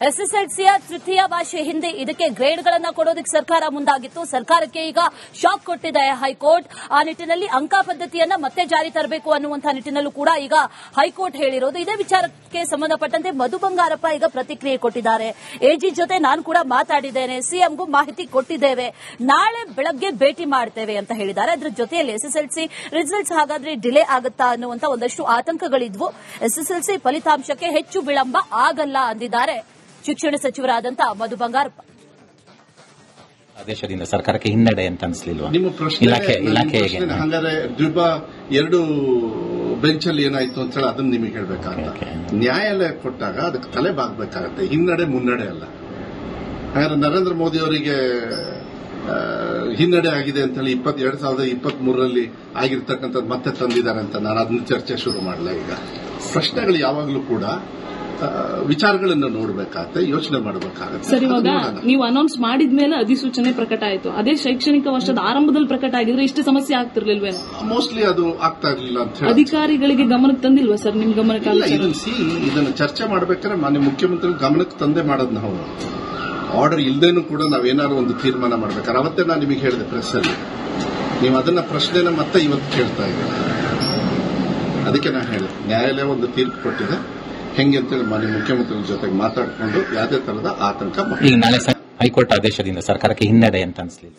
ಎಸ್ಎಸ್ಎಲ್ಸಿಯ ತೃತೀಯ ಭಾಷೆ ಹಿಂದಿ ಇದಕ್ಕೆ ಗ್ರೇಡ್ಗಳನ್ನು ಕೊಡೋದಕ್ಕೆ ಸರ್ಕಾರ ಮುಂದಾಗಿತ್ತು. ಸರ್ಕಾರಕ್ಕೆ ಈಗ ಶಾಕ್ ಕೊಟ್ಟಿದೆ ಹೈಕೋರ್ಟ್. ಆ ನಿಟ್ಟಿನಲ್ಲಿ ಅಂಕ ಪದ್ಧತಿಯನ್ನ ಮತ್ತೆ ಜಾರಿ ತರಬೇಕು ಅನ್ನುವಂತಹ ನಿಟ್ಟಿನಲ್ಲೂ ಕೂಡ ಈಗ ಹೈಕೋರ್ಟ್ ಹೇಳಿರೋದು. ಇದೇ ವಿಚಾರಕ್ಕೆ ಸಂಬಂಧಪಟ್ಟಂತೆ ಮಧು ಬಂಗಾರಪ್ಪ ಈಗ ಪ್ರತಿಕ್ರಿಯೆ ಕೊಟ್ಟಿದ್ದಾರೆ. ಎಜಿ ಜೊತೆ ನಾನು ಕೂಡ ಮಾತಾಡಿದ್ದೇನೆ, ಸಿಎಂಗೂ ಮಾಹಿತಿ ಕೊಟ್ಟಿದ್ದೇವೆ, ನಾಳೆ ಬೆಳಗ್ಗೆ ಭೇಟಿ ಮಾಡ್ತೇವೆ ಅಂತ ಹೇಳಿದ್ದಾರೆ. ಅದರ ಜೊತೆಯಲ್ಲಿ ಎಸ್ಎಸ್ಎಲ್ಸಿ ರಿಸಲ್ಟ್ಸ್ ಹಾಗಾದ್ರೆ ಡಿಲೇ ಆಗುತ್ತಾ ಅನ್ನುವಂತ ಒಂದಷ್ಟು ಆತಂಕಗಳಿದ್ವು. ಎಸ್ಎಸ್ಎಲ್ಸಿ ಫಲಿತಾಂಶಕ್ಕೆ ಹೆಚ್ಚು ವಿಳಂಬ ಆಗಲ್ಲ ಅಂದಿದ್ದಾರೆ ಶಿಕ್ಷಣ ಸಚಿವರಾದಂತಹ ಮಧು ಬಂಗಾರಪ್ಪ. ಆದೇಶದಿಂದ ಸರ್ಕಾರಕ್ಕೆ ಹಿನ್ನಡೆ ಅಂತ ಅನಿಸಲಿಲ್ವಾ? ನಿಮ್ಮ ಪ್ರಶ್ನೆ ಹಂಗಾರೆ ಎರಡು ಬೆಂಚಲ್ಲಿ ಏನಾಯ್ತು ಅಂತ ಹೇಳಿ ಅದನ್ನ ನಿಮಗೆ ಹೇಳ್ಬೇಕಾಗತ್ತೆ. ನ್ಯಾಯಾಲಯ ಕೊಟ್ಟಾಗ ಅದಕ್ಕೆ ತಲೆ ಬಾಗಬೇಕಾಗತ್ತೆ, ಹಿನ್ನಡೆ ಮುನ್ನಡೆ ಅಲ್ಲ. ಹಾಗಾದ್ರೆ ನರೇಂದ್ರ ಮೋದಿ ಅವರಿಗೆ ಹಿನ್ನಡೆ ಆಗಿದೆ ಅಂತ ಹೇಳಿ 2023 ಆಗಿರ್ತಕ್ಕಂಥದ್ದು ಮತ್ತೆ ತಂದಿದ್ದಾರೆ ಅಂತ ನಾನು ಅದನ್ನ ಚರ್ಚೆ ಶುರು ಮಾಡಲ್ಲ. ಈಗ ಪ್ರಶ್ನೆಗಳು ಯಾವಾಗಲೂ ಕೂಡ ವಿಚಾರಗಳನ್ನು ನೋಡಬೇಕಾಗತ್ತೆ, ಯೋಚನೆ ಮಾಡಬೇಕಾಗತ್ತೆ. ಸರ್, ಇವಾಗ ನೀವು ಅನೌನ್ಸ್ ಮಾಡಿದ್ಮೇಲೆ ಅಧಿಸೂಚನೆ ಪ್ರಕಟ ಆಯಿತು. ಅದೇ ಶೈಕ್ಷಣಿಕ ವರ್ಷದ ಆರಂಭದಲ್ಲಿ ಪ್ರಕಟ ಆಗಿದ್ರೆ ಇಷ್ಟು ಸಮಸ್ಯೆ ಆಗ್ತಿರ್ಲಿಲ್ವೇನೋ? ಮೋಸ್ಟ್ಲಿ ಅದು ಆಗ್ತಾ ಇರಲಿಲ್ಲ ಅಂತ ಹೇಳಿ ಅಧಿಕಾರಿಗಳಿಗೆ ಗಮನಕ್ಕೆ ತಂದಿಲ್ವಾ ಸರ್? ನಿಮ್ ಗಮನಕ್ಕೆ ಇದನ್ನು ಚರ್ಚೆ ಮಾಡಬೇಕಾದ್ರೆ ಮಾನ್ಯ ಮುಖ್ಯಮಂತ್ರಿ ಗಮನಕ್ಕೆ ತಂದೆ ಮಾಡೋದು ನಾವು. ಆರ್ಡರ್ ಇಲ್ದೇನೂ ಕೂಡ ನಾವೇನಾದ್ರು ಒಂದು ತೀರ್ಮಾನ ಮಾಡ್ಬೇಕಾದ್ರೆ ಅವತ್ತೇ ನಾನು ನಿಮಗೆ ಹೇಳಿದೆ ಪ್ರೆಸ್ ಅಲ್ಲಿ, ನೀವು ಅದನ್ನ ಪ್ರಶ್ನೆನ ಮತ್ತೆ ಇವತ್ತು ಕೇಳ್ತಾ ಇದ್ದೀರ. ಅದಕ್ಕೆ ನಾನು ಹೇಳಿದೆ ನ್ಯಾಯಾಲಯ ಒಂದು ತೀರ್ಪು ಕೊಟ್ಟಿದೆ, ಹೆಂಗೆ ಅಂತೇಳಿ ಮಾನ್ಯ ಮುಖ್ಯಮಂತ್ರಿ ಜೊತೆಗೆ ಮಾತಾಡಿಕೊಂಡು ಯಾವುದೇ ತರಹದ ಆತಂಕ. ಈಗ ನಾಳೆ ಹೈಕೋರ್ಟ್ ಆದೇಶದಿಂದ ಸರ್ಕಾರಕ್ಕೆ ಹಿನ್ನಡೆ ಅಂತ ಅನಿಸಲಿಲ್ಲ?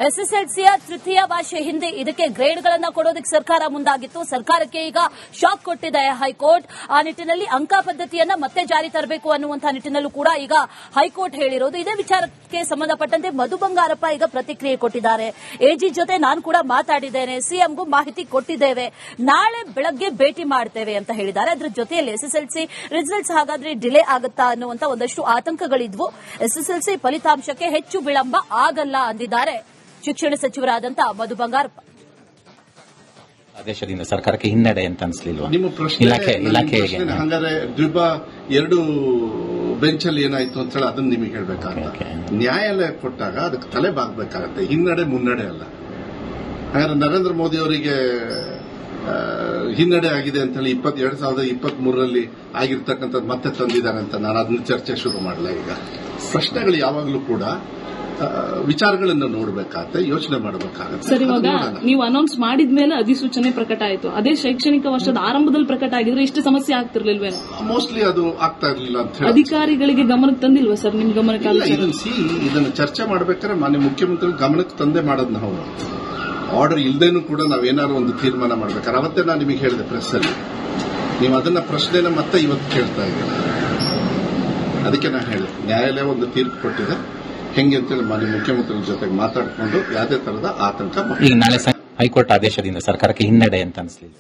ಎಸ್ಎಸ್ಎಲ್ಸಿಯ ತೃತೀಯ ಭಾಷೆ ಹಿಂದಿ ಇದಕ್ಕೆ ಗ್ರೇಡ್ಗಳನ್ನು ಕೊಡೋದಕ್ಕೆ ಸರ್ಕಾರ ಮುಂದಾಗಿತ್ತು. ಸರ್ಕಾರಕ್ಕೆ ಈಗ ಶಾಕ್ ಕೊಟ್ಟಿದೆ ಹೈಕೋರ್ಟ್. ಆ ನಿಟ್ಟಿನಲ್ಲಿ ಅಂಕ ಪದ್ಧತಿಯನ್ನ ಮತ್ತೆ ಜಾರಿ ತರಬೇಕು ಅನ್ನುವಂತಹ ನಿಟ್ಟಿನಲ್ಲೂ ಕೂಡ ಈಗ ಹೈಕೋರ್ಟ್ ಹೇಳಿರೋದು. ಇದೇ ವಿಚಾರಕ್ಕೆ ಸಂಬಂಧಪಟ್ಟಂತೆ ಮಧು ಬಂಗಾರಪ್ಪ ಈಗ ಪ್ರತಿಕ್ರಿಯೆ ಕೊಟ್ಟಿದ್ದಾರೆ. ಎಜಿ ಜೊತೆ ನಾನು ಕೂಡ ಮಾತಾಡಿದ್ದೇನೆ, ಸಿಎಂಗೂ ಮಾಹಿತಿ ಕೊಟ್ಟಿದ್ದೇವೆ, ನಾಳೆ ಬೆಳಗ್ಗೆ ಭೇಟಿ ಮಾಡ್ತೇವೆ ಅಂತ ಹೇಳಿದ್ದಾರೆ. ಅದರ ಜೊತೆಯಲ್ಲಿ ಎಸ್ಎಸ್ಎಲ್ಸಿ ರಿಸಲ್ಟ್ಸ್ ಹಾಗಾದ್ರೆ ಡಿಲೇ ಆಗುತ್ತಾ ಅನ್ನುವಂತ ಒಂದಷ್ಟು ಆತಂಕಗಳಿದ್ವು. ಎಸ್ಎಸ್ಎಲ್ಸಿ ಫಲಿತಾಂಶಕ್ಕೆ ಹೆಚ್ಚು ವಿಳಂಬ ಆಗಲ್ಲ ಅಂದಿದ್ದಾರೆ ಶಿಕ್ಷಣ ಸಚಿವರಾದಂತಹ ಮಧು ಬಂಗಾರಪ್ಪ. ಆದೇಶದಿಂದ ಸರ್ಕಾರಕ್ಕೆ ಹಿನ್ನಡೆ ಅಂತ ಅನಿಸಲಿಲ್ವಾ? ನಿಮ್ಮ ಪ್ರಶ್ನೆ ಹಂಗಾರೆ ಎರಡು ಬೆಂಚಲ್ಲಿ ಏನಾಯ್ತು ಅಂತ ಹೇಳಿ ಅದನ್ನ ನಿಮಗೆ ಹೇಳ್ಬೇಕಾಗತ್ತೆ. ನ್ಯಾಯಾಲಯ ಕೊಟ್ಟಾಗ ಅದಕ್ಕೆ ತಲೆ ಬಾಗಬೇಕಾಗತ್ತೆ, ಹಿನ್ನಡೆ ಮುನ್ನಡೆ ಅಲ್ಲ. ಹಾಗಾದ್ರೆ ನರೇಂದ್ರ ಮೋದಿ ಅವರಿಗೆ ಹಿನ್ನಡೆ ಆಗಿದೆ ಅಂತ ಹೇಳಿ 2023 ಆಗಿರ್ತಕ್ಕಂಥದ್ದು ಮತ್ತೆ ತಂದಿದ್ದಾರೆ ಅಂತ ನಾನು ಅದನ್ನ ಚರ್ಚೆ ಶುರು ಮಾಡಲ್ಲ. ಈಗ ಪ್ರಶ್ನೆಗಳು ಯಾವಾಗಲೂ ಕೂಡ ವಿಚಾರಗಳನ್ನು ನೋಡಬೇಕಾಗತ್ತೆ, ಯೋಚನೆ ಮಾಡಬೇಕಾಗತ್ತೆ. ಸರ್, ಇವಾಗ ನೀವು ಅನೌನ್ಸ್ ಮಾಡಿದ್ಮೇಲೆ ಅಧಿಸೂಚನೆ ಪ್ರಕಟ ಆಯಿತು. ಅದೇ ಶೈಕ್ಷಣಿಕ ವರ್ಷದ ಆರಂಭದಲ್ಲಿ ಪ್ರಕಟ ಆಗಿದ್ರೆ ಇಷ್ಟು ಸಮಸ್ಯೆ ಆಗ್ತಿರ್ಲಿಲ್ವೇನೋ? ಮೋಸ್ಟ್ಲಿ ಅದು ಆಗ್ತಾ ಇರಲಿಲ್ಲ ಅಂತ ಹೇಳಿ ಅಧಿಕಾರಿಗಳಿಗೆ ಗಮನಕ್ಕೆ ತಂದಿಲ್ವಾ ಸರ್? ನಿಮ್ ಗಮನಕ್ಕೆ ಇದನ್ನು ಚರ್ಚೆ ಮಾಡಬೇಕಾದ್ರೆ ಮಾನ್ಯ ಮುಖ್ಯಮಂತ್ರಿ ಗಮನಕ್ಕೆ ತಂದೆ ಮಾಡೋದು ನಾವು. ಆರ್ಡರ್ ಇಲ್ದೇನೂ ಕೂಡ ನಾವೇನಾದ್ರು ಒಂದು ತೀರ್ಮಾನ ಮಾಡ್ಬೇಕಾದ್ರೆ ಅವತ್ತೇ ನಾನು ನಿಮಗೆ ಹೇಳಿದೆ ಪ್ರೆಸ್ ಅಲ್ಲಿ, ನೀವು ಅದನ್ನ ಪ್ರಶ್ನೆನ ಮತ್ತೆ ಇವತ್ತು ಕೇಳ್ತಾ ಇದ್ದೀರ. ಅದಕ್ಕೆ ನಾನು ಹೇಳಿದೆ ನ್ಯಾಯಾಲಯ ಒಂದು ತೀರ್ಪು ಕೊಟ್ಟಿದೆ, ಹೆಂಗೆ ಅಂತೇಳಿ ಮಾನ್ಯ ಮುಖ್ಯಮಂತ್ರಿ ಜೊತೆಗೆ ಮಾತಾಡಿಕೊಂಡು ಯಾವುದೇ ತರಹದ ಆತಂಕ. ಈಗ ನಾಳೆ ಹೈಕೋರ್ಟ್ ಆದೇಶದಿಂದ ಸರ್ಕಾರಕ್ಕೆ ಹಿನ್ನಡೆ ಅಂತ ಅನಿಸಲಿಲ್ಲ?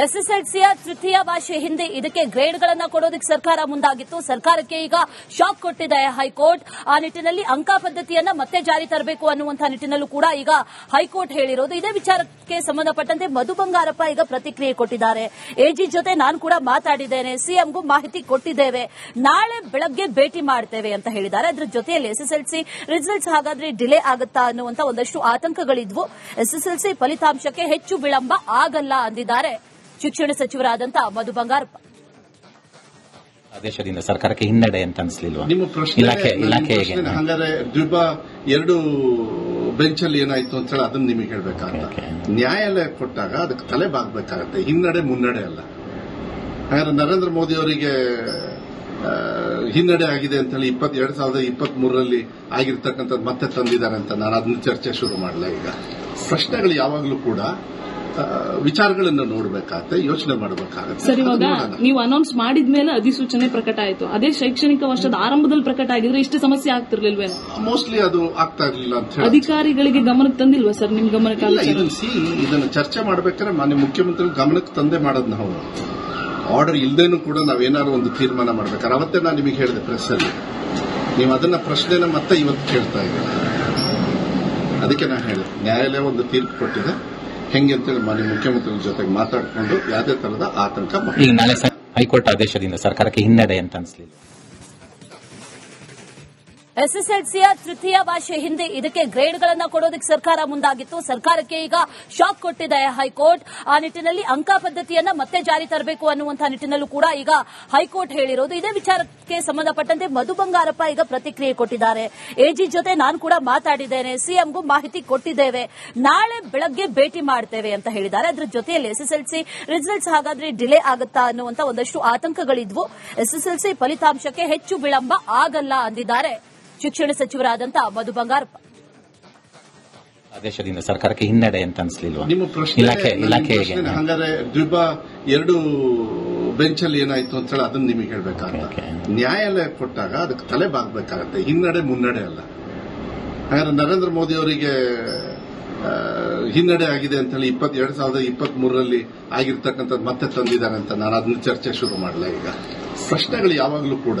ಎಸ್ಎಸ್ಎಲ್ಸಿಯ ತೃತೀಯ ಭಾಷೆ ಹಿಂದಿ ಇದಕ್ಕೆ ಗ್ರೇಡ್ಗಳನ್ನು ಕೊಡೋದಕ್ಕೆ ಸರ್ಕಾರ ಮುಂದಾಗಿತ್ತು. ಸರ್ಕಾರಕ್ಕೆ ಈಗ ಶಾಕ್ ಕೊಟ್ಟಿದೆ ಹೈಕೋರ್ಟ್. ಆ ನಿಟ್ಟಿನಲ್ಲಿ ಅಂಕ ಪದ್ಧತಿಯನ್ನ ಮತ್ತೆ ಜಾರಿ ತರಬೇಕು ಅನ್ನುವಂತಹ ನಿಟ್ಟಿನಲ್ಲೂ ಕೂಡ ಈಗ ಹೈಕೋರ್ಟ್ ಹೇಳಿರೋದು. ಇದೇ ವಿಚಾರಕ್ಕೆ ಸಂಬಂಧಪಟ್ಟಂತೆ ಮಧು ಬಂಗಾರಪ್ಪ ಈಗ ಪ್ರತಿಕ್ರಿಯೆ ಕೊಟ್ಟಿದ್ದಾರೆ. ಎಜಿ ಜೊತೆ ನಾನು ಕೂಡ ಮಾತಾಡಿದ್ದೇನೆ, ಸಿಎಂಗೂ ಮಾಹಿತಿ ಕೊಟ್ಟಿದ್ದೇವೆ, ನಾಳೆ ಬೆಳಗ್ಗೆ ಭೇಟಿ ಮಾಡ್ತೇವೆ ಅಂತ ಹೇಳಿದ್ದಾರೆ. ಅದರ ಜೊತೆಯಲ್ಲಿ ಎಸ್ಎಸ್ಎಲ್ಸಿ ರಿಸಲ್ಟ್ಸ್ ಹಾಗಾದ್ರೆ ಡಿಲೇ ಆಗುತ್ತಾ ಅನ್ನುವಂತ ಒಂದಷ್ಟು ಆತಂಕಗಳಿದ್ವು. ಎಸ್ಎಸ್ಎಲ್ಸಿ ಫಲಿತಾಂಶಕ್ಕೆ ಹೆಚ್ಚು ವಿಳಂಬ ಆಗಲ್ಲ ಅಂದಿದ್ದಾರೆ ಶಿಕ್ಷಣ ಸಚಿವರಾದಂತಹ ಮಧು ಬಂಗಾರಪ್ಪ. ಆದೇಶದಿಂದ ಸರ್ಕಾರಕ್ಕೆ ಹಿನ್ನಡೆ ಅಂತ ಅನಿಸಲಿಲ್ವಾ? ನಿಮ್ಮ ಪ್ರಶ್ನೆ ಹಂಗಾರೆ ಎರಡು ಬೆಂಚಲ್ಲಿ ಏನಾಯ್ತು ಅಂತ ಹೇಳಿ ಅದನ್ನ ನಿಮಗೆ ಹೇಳ್ಬೇಕಾಗತ್ತೆ. ನ್ಯಾಯಾಲಯ ಕೊಟ್ಟಾಗ ಅದಕ್ಕೆ ತಲೆ ಬಾಗಬೇಕಾಗತ್ತೆ, ಹಿನ್ನಡೆ ಮುನ್ನಡೆ ಅಲ್ಲ. ಹಾಗಾದ್ರೆ ನರೇಂದ್ರ ಮೋದಿ ಅವರಿಗೆ ಹಿನ್ನಡೆ ಆಗಿದೆ ಅಂತ ಹೇಳಿ 2023 ಆಗಿರ್ತಕ್ಕಂಥದ್ದು ಮತ್ತೆ ತಂದಿದ್ದಾರೆ ಅಂತ ನಾನು ಅದನ್ನ ಚರ್ಚೆ ಶುರು ಮಾಡಲ್ಲ. ಈಗ ಪ್ರಶ್ನೆಗಳು ಯಾವಾಗಲೂ ಕೂಡ ವಿಚಾರಗಳನ್ನು ನೋಡಬೇಕಾಗತ್ತೆ, ಯೋಚನೆ ಮಾಡಬೇಕಾಗತ್ತೆ. ಸರ್, ಇವಾಗ ನೀವು ಅನೌನ್ಸ್ ಮಾಡಿದ್ಮೇಲೆ ಅಧಿಸೂಚನೆ ಪ್ರಕಟ ಆಯಿತು. ಅದೇ ಶೈಕ್ಷಣಿಕ ವರ್ಷದ ಆರಂಭದಲ್ಲಿ ಪ್ರಕಟ ಆಗಿದ್ರೆ ಇಷ್ಟು ಸಮಸ್ಯೆ ಆಗ್ತಿರ್ಲಿಲ್ವೇನೋ? ಮೋಸ್ಟ್ಲಿ ಅದು ಆಗ್ತಾ ಇರಲಿಲ್ಲ ಅಂತ ಹೇಳಿ ಅಧಿಕಾರಿಗಳಿಗೆ ಗಮನಕ್ಕೆ ತಂದಿಲ್ವಾ ಸರ್? ನಿಮ್ ಗಮನಕ್ಕೆ ಇದನ್ನು ಚರ್ಚೆ ಮಾಡಬೇಕಾದ್ರೆ ಮಾನ್ಯ ಮುಖ್ಯಮಂತ್ರಿ ಗಮನಕ್ಕೆ ತಂದೆ ಮಾಡೋದು ನಾವು. ಆರ್ಡರ್ ಇಲ್ದೇನೂ ಕೂಡ ನಾವೇನಾದ್ರು ಒಂದು ತೀರ್ಮಾನ ಮಾಡ್ಬೇಕಾದ್ರೆ ಅವತ್ತೇ ನಾನು ನಿಮಗೆ ಹೇಳಿದೆ ಪ್ರೆಸ್ ಅಲ್ಲಿ, ನೀವು ಅದನ್ನ ಪ್ರಶ್ನೆನ ಮತ್ತೆ ಇವತ್ತು ಕೇಳ್ತಾ ಇದ್ದೀರ. ಅದಕ್ಕೆ ನಾನು ಹೇಳಿದೆ ನ್ಯಾಯಾಲಯ ಒಂದು ತೀರ್ಪು ಕೊಟ್ಟಿದೆ, ಹೆಂಗೆ ಅಂತೇಳಿ ಮಾನ್ಯ ಮುಖ್ಯಮಂತ್ರಿ ಜೊತೆಗೆ ಮಾತಾಡಿಕೊಂಡು ಯಾವುದೇ ತರಹದ ಆತಂಕ. ಈಗ ನಾಳೆ ಹೈಕೋರ್ಟ್ ಆದೇಶದಿಂದ ಸರ್ಕಾರಕ್ಕೆ ಹಿನ್ನಡೆ ಅಂತ ಅನಿಸಲಿಲ್ಲ? ಎಸ್ಎಸ್ಎಲ್ಸಿಯ ತೃತೀಯ ಭಾಷೆ ಹಿಂದಿ ಇದಕ್ಕೆ ಗ್ರೇಡ್ಗಳನ್ನ ಕೊಡೋದಕ್ಕೆ ಸರ್ಕಾರ ಮುಂದಾಗಿತ್ತು. ಸರ್ಕಾರಕ್ಕೆ ಈಗ ಶಾಕ್ ಕೊಟ್ಟಿದೆ ಹೈಕೋರ್ಟ್. ಆ ನಿಟ್ಟಿನಲ್ಲಿ ಅಂಕ ಪದ್ಧತಿಯನ್ನ ಮತ್ತೆ ಜಾರಿ ತರಬೇಕು ಅನ್ನುವಂತಹ ನಿಟ್ಟಿನಲ್ಲೂ ಕೂಡ ಈಗ ಹೈಕೋರ್ಟ್ ಹೇಳಿರೋದು. ಇದೇ ವಿಚಾರಕ್ಕೆ ಸಂಬಂಧಪಟ್ಟಂತೆ ಮಧು ಬಂಗಾರಪ್ಪ ಈಗ ಪ್ರತಿಕ್ರಿಯೆ ಕೊಟ್ಟಿದ್ದಾರೆ. ಎಜಿ ಜೊತೆ ನಾನು ಕೂಡ ಮಾತಾಡಿದ್ದೇನೆ, ಸಿಎಂಗೂ ಮಾಹಿತಿ ಕೊಟ್ಟಿದ್ದೇವೆ, ನಾಳೆ ಬೆಳಗ್ಗೆ ಭೇಟಿ ಮಾಡ್ತೇವೆ ಅಂತ ಹೇಳಿದ್ದಾರೆ. ಅದರ ಜೊತೆಯಲ್ಲಿ ಎಸ್ಎಸ್ಎಲ್ಸಿ ರಿಸಲ್ಟ್ಸ್ ಹಾಗಾದ್ರೆ ಡಿಲೇ ಆಗುತ್ತಾ ಅನ್ನುವಂತ ಒಂದಷ್ಟು ಆತಂಕಗಳಿದ್ವು. ಎಸ್ಎಸ್ಎಲ್ಸಿ ಫಲಿತಾಂಶಕ್ಕೆ ಹೆಚ್ಚು ವಿಳಂಬ ಆಗಲ್ಲ ಅಂದಿದ್ದಾರೆ ಶಿಕ್ಷಣ ಸಚಿವರಾದಂತಹ ಮಧು ಬಂಗಾರಪ್ಪ. ಆದೇಶದಿಂದ ಸರ್ಕಾರಕ್ಕೆ ಹಿನ್ನಡೆ ಅಂತ ಅನ್ಸ್ಲಿಲ್ವಾ? ನಿಮ್ಮ ಪ್ರಶ್ನೆ ಹಂಗಾರೆ ಎರಡು ಬೆಂಚಲ್ಲಿ ಏನಾಯ್ತು ಅಂತ ಹೇಳಿ ಅದನ್ನ ನಿಮಗೆ ಹೇಳ್ಬೇಕಾಗತ್ತೆ. ನ್ಯಾಯಾಲಯ ಕೊಟ್ಟಾಗ ಅದಕ್ಕೆ ತಲೆ ಬಾಗ್ಬೇಕಾಗತ್ತೆ, ಹಿನ್ನಡೆ ಮುನ್ನಡೆ ಅಲ್ಲ. ಹಾಗಾದ್ರೆ ನರೇಂದ್ರ ಮೋದಿ ಅವರಿಗೆ ಹಿನ್ನಡೆ ಆಗಿದೆ ಅಂತ ಹೇಳಿ 2023 ಆಗಿರ್ತಕ್ಕಂಥದ್ದು ಮತ್ತೆ ತಂದಿದ್ದಾರೆ ಅಂತ ನಾನು ಅದನ್ನ ಚರ್ಚೆ ಶುರು ಮಾಡಲ್ಲ. ಈಗ ಪ್ರಶ್ನೆಗಳು ಯಾವಾಗಲೂ ಕೂಡ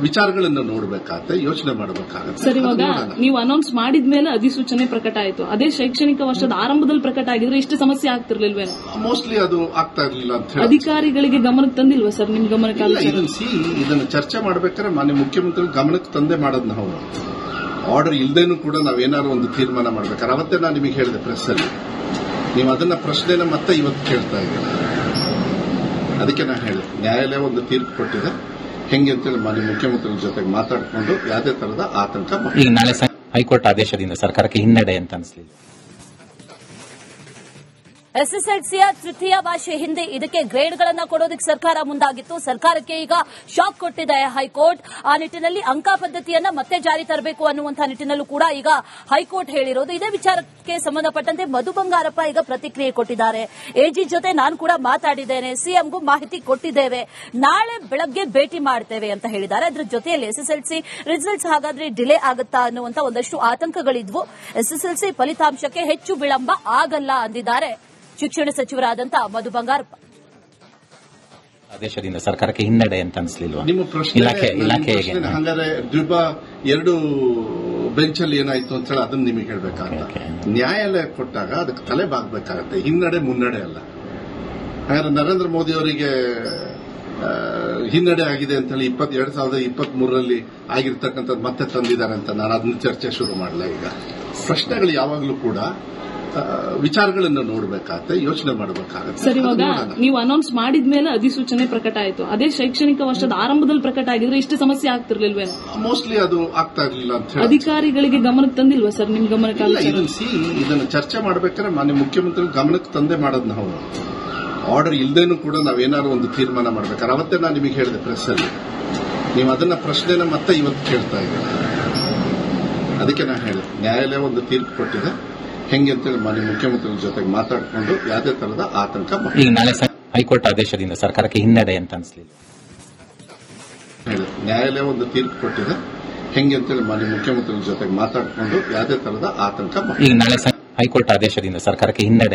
ವಿಚಾರಗಳನ್ನು ನೋಡಬೇಕಾಗತ್ತೆ, ಯೋಚನೆ ಮಾಡಬೇಕಾಗತ್ತೆ. ಸರ್, ಇವಾಗ ನೀವು ಅನೌನ್ಸ್ ಮಾಡಿದ್ಮೇಲೆ ಅಧಿಸೂಚನೆ ಪ್ರಕಟ ಆಯಿತು. ಅದೇ ಶೈಕ್ಷಣಿಕ ವರ್ಷದ ಆರಂಭದಲ್ಲಿ ಪ್ರಕಟ ಆಗಿದ್ರೆ ಇಷ್ಟು ಸಮಸ್ಯೆ ಆಗ್ತಿರ್ಲಿಲ್ವೇನೋ? ಮೋಸ್ಟ್ಲಿ ಅದು ಆಗ್ತಾ ಇರಲಿಲ್ಲ ಅಂತ ಹೇಳಿ ಅಧಿಕಾರಿಗಳಿಗೆ ಗಮನಕ್ಕೆ ತಂದಿಲ್ವಾ ಸರ್? ನಿಮ್ ಗಮನಕ್ಕೆ ಇದನ್ನು ಚರ್ಚೆ ಮಾಡಬೇಕಾದ್ರೆ ಮಾನ್ಯ ಮುಖ್ಯಮಂತ್ರಿ ಗಮನಕ್ಕೆ ತಂದೆ ಮಾಡೋದು ನಾವು. ಆರ್ಡರ್ ಇಲ್ದೇನೂ ಕೂಡ ನಾವೇನಾದ್ರು ಒಂದು ತೀರ್ಮಾನ ಮಾಡ್ಬೇಕಾದ್ರೆ ಅವತ್ತೇ ನಾನು ನಿಮಗೆ ಹೇಳಿದೆ ಪ್ರೆಸ್ ಅಲ್ಲಿ, ನೀವು ಅದನ್ನ ಪ್ರಶ್ನೆನ ಮತ್ತೆ ಇವತ್ತು ಕೇಳ್ತಾ ಇದ್ದೀರ. ಅದಕ್ಕೆ ನಾನು ಹೇಳಿದೆ ನ್ಯಾಯಾಲಯ ಒಂದು ತೀರ್ಪು ಕೊಟ್ಟಿದೆ, ಹೆಂಗೆ ಅಂತೇಳಿ ಮಾನ್ಯ ಮುಖ್ಯಮಂತ್ರಿ ಜೊತೆಗೆ ಮಾತಾಡಿಕೊಂಡು ಯಾವುದೇ ತರಹದ ಆತಂಕ. ಈಗ ನಾಳೆ ಹೈಕೋರ್ಟ್ ಆದೇಶದಿಂದ ಸರ್ಕಾರಕ್ಕೆ ಹಿನ್ನಡೆ ಅಂತ ಅನ್ಸ್ಲಿಲ್ಲ? ಎಸ್ಎಸ್ಎಲ್ಸಿಯ ತೃತೀಯ ಭಾಷೆ ಹಿಂದಿ ಇದಕ್ಕೆ ಗ್ರೇಡ್ಗಳನ್ನ ಕೊಡೋದಕ್ಕೆ ಸರ್ಕಾರ ಮುಂದಾಗಿತ್ತು. ಸರ್ಕಾರಕ್ಕೆ ಈಗ ಶಾಕ್ ಕೊಟ್ಟಿದೆ ಹೈಕೋರ್ಟ್. ಆ ನಿಟ್ಟಿನಲ್ಲಿ ಅಂಕ ಪದ್ಧತಿಯನ್ನ ಮತ್ತೆ ಜಾರಿ ತರಬೇಕು ಅನ್ನುವಂತಹ ನಿಟ್ಟಿನಲ್ಲೂ ಕೂಡ ಈಗ ಹೈಕೋರ್ಟ್ ಹೇಳಿರೋದು. ಇದೇ ವಿಚಾರಕ್ಕೆ ಸಂಬಂಧಪಟ್ಟಂತೆ ಮಧು ಬಂಗಾರಪ್ಪ ಈಗ ಪ್ರತಿಕ್ರಿಯೆ ಕೊಟ್ಟಿದ್ದಾರೆ. ಎಜಿ ಜೊತೆ ನಾನು ಕೂಡ ಮಾತಾಡಿದ್ದೇನೆ, ಸಿಎಂಗೂ ಮಾಹಿತಿ ಕೊಟ್ಟಿದ್ದೇವೆ, ನಾಳೆ ಬೆಳಗ್ಗೆ ಭೇಟಿ ಮಾಡ್ತೇವೆ ಅಂತ ಹೇಳಿದ್ದಾರೆ. ಅದರ ಜೊತೆಯಲ್ಲಿ ಎಸ್ಎಸ್ಎಲ್ಸಿ ರಿಸಲ್ಟ್ಸ್ ಹಾಗಾದ್ರೆ ಡಿಲೇ ಆಗುತ್ತಾ ಅನ್ನುವಂತ ಒಂದಷ್ಟು ಆತಂಕಗಳಿದ್ವು. ಎಸ್ಎಸ್ಎಲ್ಸಿ ಫಲಿತಾಂಶಕ್ಕೆ ಹೆಚ್ಚು ವಿಳಂಬ ಆಗಲ್ಲ ಅಂದಿದ್ದಾರೆ ಶಿಕ್ಷಣ ಸಚಿವರಾದಂತಹ ಮಧು ಬಂಗಾರಪ್ಪ. ಆದೇಶದಿಂದ ಸರ್ಕಾರಕ್ಕೆ ಹಿನ್ನಡೆ ಅಂತ ಅನ್ಸ್ಲಿಲ್ವಾ? ನಿಮ್ಮ ಪ್ರಶ್ನೆ ಹಂಗಾರೆ ಎರಡು ಬೆಂಚಲ್ಲಿ ಏನಾಯ್ತು ಅಂತ ಹೇಳಿ ಅದನ್ನ ನಿಮಗೆ ಹೇಳ್ಬೇಕಾಗತ್ತೆ. ನ್ಯಾಯಾಲಯ ಕೊಟ್ಟಾಗ ಅದಕ್ಕೆ ತಲೆ ಬಾಗ್ಬೇಕಾಗತ್ತೆ, ಹಿನ್ನಡೆ ಮುನ್ನಡೆ ಅಲ್ಲ. ಹಾಗಾದ್ರೆ ನರೇಂದ್ರ ಮೋದಿ ಅವರಿಗೆ ಹಿನ್ನಡೆ ಆಗಿದೆ ಅಂತ ಹೇಳಿ 2023 ಆಗಿರ್ತಕ್ಕಂಥದ್ದು ಮತ್ತೆ ತಂದಿದ್ದಾರೆ ಅಂತ ನಾನು ಅದನ್ನ ಚರ್ಚೆ ಶುರು ಮಾಡಲ್ಲ. ಈಗ ಪ್ರಶ್ನೆಗಳು ಯಾವಾಗಲೂ ಕೂಡ ವಿಚಾರಗಳನ್ನು ನೋಡಬೇಕಾಗತ್ತೆ, ಯೋಚನೆ ಮಾಡಬೇಕಾಗತ್ತೆ. ಸರ್, ಇವಾಗ ನೀವು ಅನೌನ್ಸ್ ಮಾಡಿದ್ಮೇಲೆ ಅಧಿಸೂಚನೆ ಪ್ರಕಟ ಆಯಿತು. ಅದೇ ಶೈಕ್ಷಣಿಕ ವರ್ಷದ ಆರಂಭದಲ್ಲಿ ಪ್ರಕಟ ಆಗಿದ್ರೆ ಇಷ್ಟು ಸಮಸ್ಯೆ ಆಗ್ತಿರ್ಲಿಲ್ವೇನೋ? ಮೋಸ್ಟ್ಲಿ ಅದು ಆಗ್ತಾ ಇರಲಿಲ್ಲ ಅಂತ ಹೇಳಿ ಅಧಿಕಾರಿಗಳಿಗೆ ಗಮನಕ್ಕೆ ತಂದಿಲ್ವಾ ಸರ್? ನಿಮ್ ಗಮನಕ್ಕೆ ಇದನ್ನು ಚರ್ಚೆ ಮಾಡಬೇಕಾದ್ರೆ ಮಾನ್ಯ ಮುಖ್ಯಮಂತ್ರಿ ಗಮನಕ್ಕೆ ತಂದೆ ಮಾಡೋದು ನಾವು. ಆರ್ಡರ್ ಇಲ್ದೇನೂ ಕೂಡ ನಾವೇನಾದ್ರು ಒಂದು ತೀರ್ಮಾನ ಮಾಡ್ಬೇಕಾದ್ರೆ ಅವತ್ತೇ ನಾನು ನಿಮಗೆ ಹೇಳಿದೆ ಪ್ರೆಸ್ ಅಲ್ಲಿ, ನೀವು ಅದನ್ನ ಪ್ರಶ್ನೆನ ಮತ್ತೆ ಇವತ್ತು ಕೇಳ್ತಾ ಇದ್ದೀರ. ಅದಕ್ಕೆ ನಾನು ಹೇಳಿದೆ ನ್ಯಾಯಾಲಯ ಒಂದು ತೀರ್ಪು ಕೊಟ್ಟಿದೆ, ಹೆಂಗೆ ಅಂತೇಳಿ ಮಾನ್ಯ ಮುಖ್ಯಮಂತ್ರಿ ಜೊತೆಗೆ ಮಾತಾಡಿಕೊಂಡು ಯಾವುದೇ ತರಹದ ಆತಂಕ. ಈಗ ನಾಳೆ ಹೈಕೋರ್ಟ್ ಆದೇಶದಿಂದ ಸರ್ಕಾರಕ್ಕೆ ಹಿನ್ನಡೆ ಅಂತ ಅನ್ಸ್ಲಿಲ್ಲ? ನ್ಯಾಯಾಲಯ ಒಂದು ತೀರ್ಪು ಕೊಟ್ಟಿದೆ, ಹೆಂಗೆ ಅಂತೇಳಿ ಮಾನ್ಯ ಮುಖ್ಯಮಂತ್ರಿ ಜೊತೆಗೆ ಮಾತಾಡಿಕೊಂಡು ಯಾವುದೇ ತರಹದ ಆತಂಕ. ಈಗ ನಾಳೆ ಹೈಕೋರ್ಟ್ ಆದೇಶದಿಂದ ಸರ್ಕಾರಕ್ಕೆ ಹಿನ್ನಡೆ